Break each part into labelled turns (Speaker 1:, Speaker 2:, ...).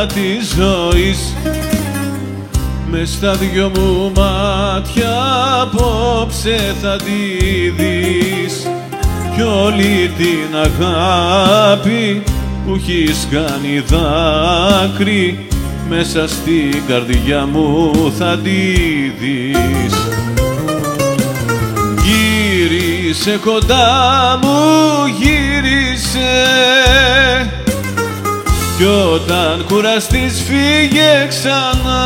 Speaker 1: της ζωής. Μες στα δυο μου μάτια απόψε θα τη δεις κι όλη την αγάπη που έχεις κάνει δάκρυ μέσα στην καρδιά μου θα τη δεις. Γύρισε κοντά μου, γύρισε κι όταν κουραστείς φύγε ξανά.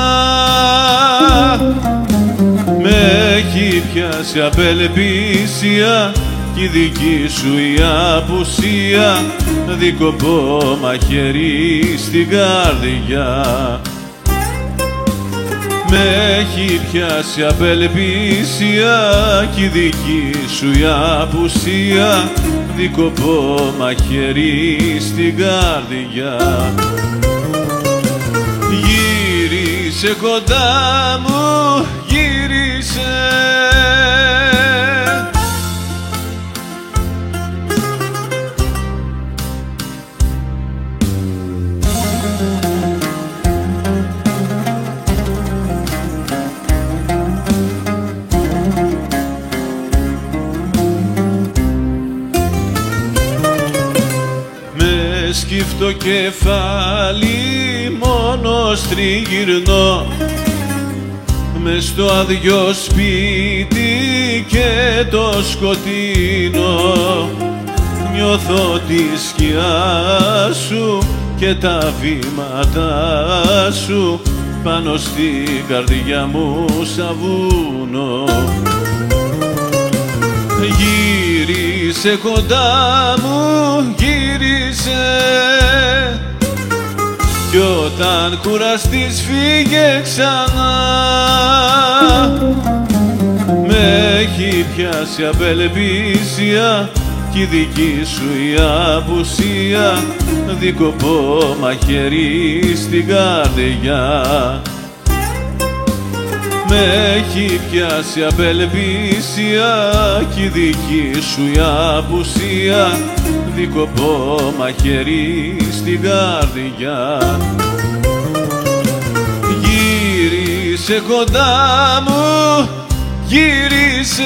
Speaker 1: Με έχει πιάσει απελπίσια κι η δική σου η απουσία δίκοπο μαχαίρι στην καρδιά. Με έχει πιάσει απελπίσια κι η δική σου η απουσία δίκοπο μαχαίρι στην καρδιά. Γύρισε κοντά μου, γύρισε σκύφτο κεφάλι μόνος τριγυρνώ μες στο αδειό σπίτι και το σκοτεινό. Νιώθω τη σκιά σου και τα βήματά σου πάνω στην καρδιά μου σαν βουνό. Γύρισε κοντά μου, γύρισε κι όταν κουραστείς φύγε ξανά. Με έχει πιάσει απελπίσια κι η δική σου η απουσία δίκοπο μαχαίρι στην καρδιά. Με έχει πιάσει απελπίσια κι η δική σου η απουσία δίκοπο μαχαίρι στην καρδιά. Γύρισε κοντά μου, γύρισε